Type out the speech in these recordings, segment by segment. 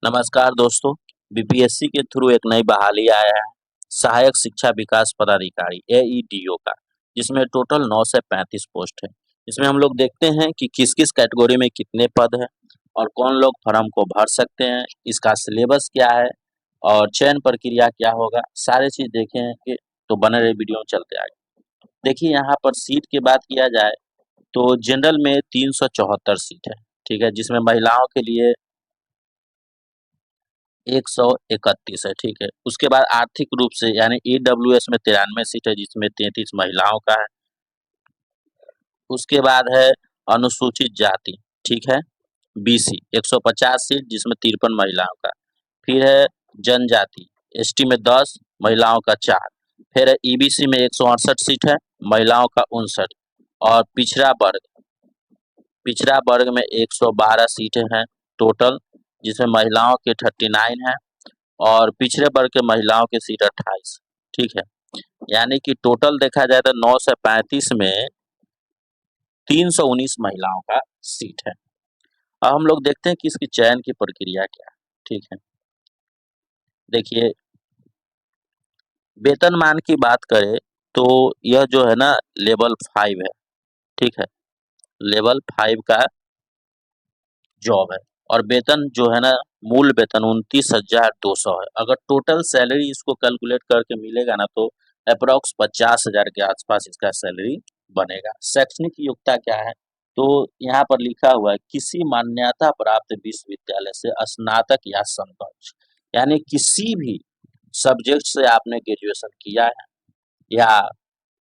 नमस्कार दोस्तों। बीपीएससी के थ्रू एक नई बहाली आया है, सहायक शिक्षा विकास पदाधिकारी एईडीओ का, जिसमें टोटल 9 से 35 पोस्ट है। इसमें हम लोग देखते हैं कि किस-किस कैटेगरी में कितने पद हैं और कौन लोग फॉर्म को भर सकते हैं, इसका सिलेबस क्या है और चयन प्रक्रिया क्या होगा, सारे चीज़ देखेंगे तो बने रहिए, वीडियो में चलते आगे। देखिए यहाँ पर सीट की बात किया जाए तो जनरल में 374 सीट है, ठीक है, जिसमें महिलाओं के लिए 131 है, ठीक है। उसके बाद आर्थिक रूप से यानी ईडब्ल्यूएस में 93 सीट है, जिसमें 33 महिलाओं का है। उसके बाद है अनुसूचित जाति, ठीक है, बीसी 150 सीट, जिसमें 53 महिलाओं का। फिर है जनजाति, एसटी में 10, महिलाओं का 4। फिर है ईबीसी में 168 सीट है, महिलाओं का 59। और पिछड़ा वर्ग में 112 सीटें हैं टोटल, जिसमें महिलाओं के 39 हैं और पिछड़े वर्ग के महिलाओं की सीट 28, ठीक है। यानी कि टोटल देखा जाए तो 9 से 35 में 319 महिलाओं का सीट है। अब हम लोग देखते हैं कि इसकी चयन की प्रक्रिया क्या है, ठीक है। देखिए, वेतनमान की बात करें तो यह जो है ना लेवल 5 है, ठीक है। लेवल 5 का जॉब है और वेतन जो है ना मूल वेतन 29,200 है। अगर टोटल सैलरी इसको कैलकुलेट करके मिलेगा ना तो अप्रॉक्स 50,000 के आसपास इसका सैलरी बनेगा। शैक्षणिक योग्यता क्या है तो यहाँ पर लिखा हुआ है किसी मान्यता प्राप्त विश्वविद्यालय से स्नातक या समकक्ष, यानी किसी भी सब्जेक्ट से आपने ग्रेजुएशन किया है या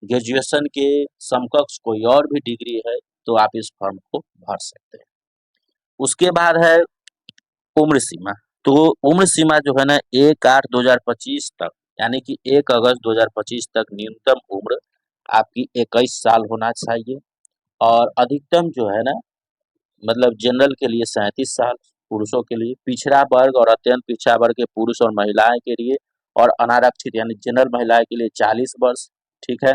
ग्रेजुएशन के समकक्ष कोई और भी डिग्री है तो आप इस फॉर्म को भर सकते हैं। उसके बाद है उम्र सीमा। तो उम्र सीमा जो है ना 1/8/2025 तक, यानी कि 1 अगस्त 2025 तक न्यूनतम उम्र आपकी 21 साल होना चाहिए और अधिकतम जो है ना मतलब जनरल के लिए 37 साल पुरुषों के लिए, पिछड़ा वर्ग और अत्यंत पिछड़ा वर्ग के पुरुष और महिलाएं के लिए और अनारक्षित यानी जनरल महिलाएं के लिए 40 वर्ष, ठीक है।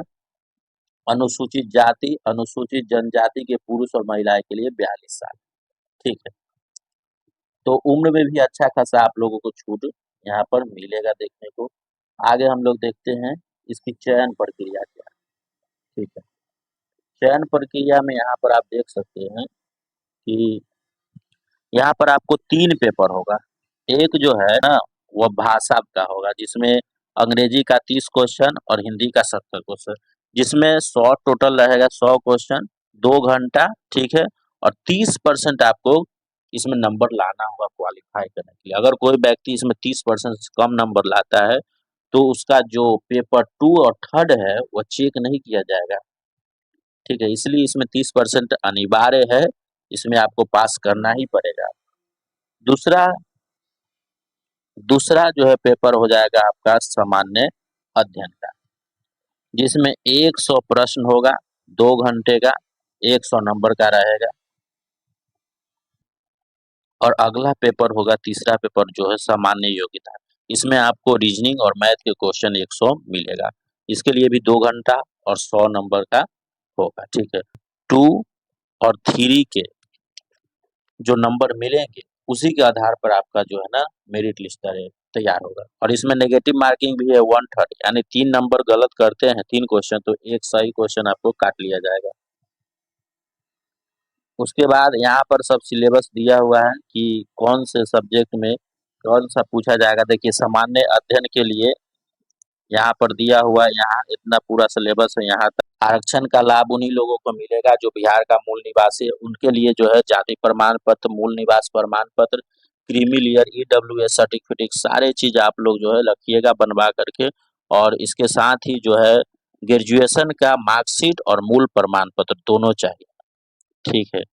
अनुसूचित जाति, अनुसूचित जनजाति के पुरुष और महिलाएं के लिए 42 साल, ठीक है। तो उम्र में भी अच्छा खासा आप लोगों को छूट यहाँ पर मिलेगा देखने को। आगे हम लोग देखते हैं इसकी चयन प्रक्रिया क्या है, ठीक है। चयन प्रक्रिया में यहाँ पर आप देख सकते हैं कि यहाँ पर आपको 3 पेपर होगा। एक जो है ना वो भाषा का होगा, जिसमें अंग्रेजी का 30 क्वेश्चन और हिंदी का 70 क्वेश्चन, जिसमें 100 टोटल रहेगा, 100 क्वेश्चन, 2 घंटा, ठीक है। और 30% आपको इसमें नंबर लाना होगा क्वालिफाई करने के लिए। अगर कोई व्यक्ति इसमें 30% से कम नंबर लाता है तो उसका जो पेपर 2 और थर्ड है वो चेक नहीं किया जाएगा, ठीक है। इसलिए इसमें 30% अनिवार्य है, इसमें आपको पास करना ही पड़ेगा। दूसरा दूसरा जो है पेपर हो जाएगा आपका सामान्य अध्ययन का, जिसमें 100 प्रश्न होगा, 2 घंटे का, 100 नंबर का रहेगा। और अगला पेपर होगा, तीसरा पेपर जो है सामान्य योग्यता। इसमें आपको रीजनिंग और मैथ के क्वेश्चन 100 मिलेगा। इसके लिए भी 2 घंटा और 100 नंबर का होगा, ठीक है। 2 और 3 के जो नंबर मिलेंगे उसी के आधार पर आपका जो है ना मेरिट लिस्ट तैयार होगा। और इसमें नेगेटिव मार्किंग भी है 1/3, यानी 3 नंबर गलत करते हैं 3 क्वेश्चन तो एक सही क्वेश्चन आपको काट लिया जाएगा। उसके बाद यहाँ पर सब सिलेबस दिया हुआ है कि कौन से सब्जेक्ट में कौन सा पूछा जाएगा। देखिए सामान्य अध्ययन के लिए यहाँ पर दिया हुआ है, यहाँ इतना पूरा सिलेबस है यहाँ तक। आरक्षण का लाभ उन्हीं लोगों को मिलेगा जो बिहार का मूल निवासी है, उनके लिए जो है जाति प्रमाण पत्र, मूल निवास प्रमाण पत्र, क्रीमी लेयर, ईडब्ल्यूएस सर्टिफिकेट, सारे चीज आप लोग जो है रखिएगा बनवा करके। और इसके साथ ही जो है ग्रेजुएशन का मार्कशीट और मूल प्रमाण पत्र दोनों चाहिए, ठीक है।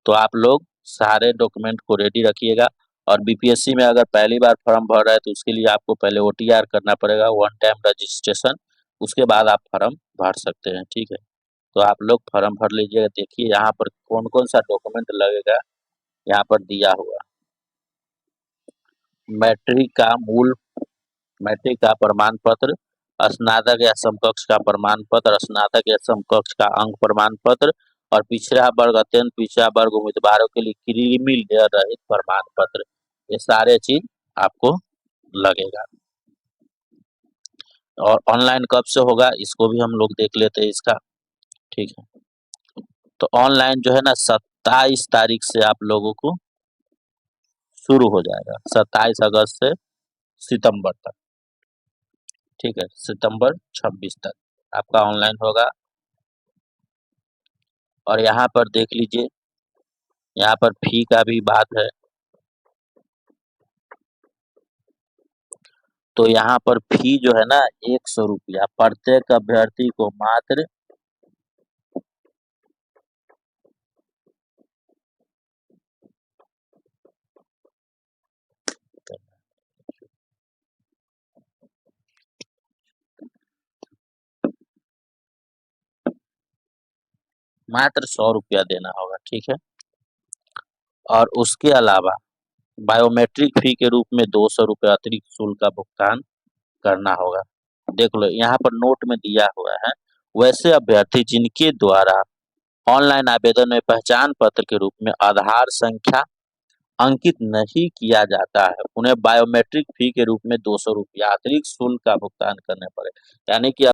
तो आप लोग सारे डॉक्यूमेंट को रेडी रखिएगा। और बीपीएससी में अगर पहली बार फॉर्म भर रहे हैं तो उसके लिए आपको पहले ओटीआर करना पड़ेगा, वन टाइम रजिस्ट्रेशन। उसके बाद आप फॉर्म भर सकते हैं, ठीक है। तो आप लोग फॉर्म भर लीजिएगा। देखिए यहाँ पर कौन कौन सा डॉक्यूमेंट लगेगा, यहाँ पर दिया हुआ। मैट्रिक का मूल मैट्रिक का प्रमाण पत्र, स्नातक या समकक्ष का प्रमाण पत्र, स्नातक या समकक्ष का अंक प्रमाण पत्र और पिछड़ा वर्ग, अत्यंत पिछड़ा वर्ग उम्मीदवारों के लिए क्रीमी लेयर रहित प्रमाण पत्र। ये सारे चीज आपको लगेगा। और ऑनलाइन कब से होगा इसको भी हम लोग देख लेते हैं इसका। ठीक है, तो ऑनलाइन जो है ना 27 तारीख से आप लोगों को शुरू हो जाएगा, 27 अगस्त से सितंबर तक। ठीक है, सितंबर 26 तक आपका ऑनलाइन होगा। और यहाँ पर देख लीजिए, यहाँ पर फी का भी बात है। तो यहाँ पर फी जो है ना 100 रुपया प्रत्येक अभ्यर्थी को मात्र मात्र 100 रुपया देना होगा। ठीक है, और उसके अलावा बायोमेट्रिक फी के रूप में 200 रुपये अतिरिक्त शुल्क का भुगतान करना होगा। देख लो यहाँ पर नोट में दिया हुआ है, वैसे अभ्यर्थी जिनके द्वारा ऑनलाइन आवेदन में पहचान पत्र के रूप में आधार संख्या अंकित नहीं किया जाता है, उन्हें बायोमेट्रिक फी के रूप में 200 रुपया अतिरिक्त शुल्क का भुगतान करने पड़े। यानी कि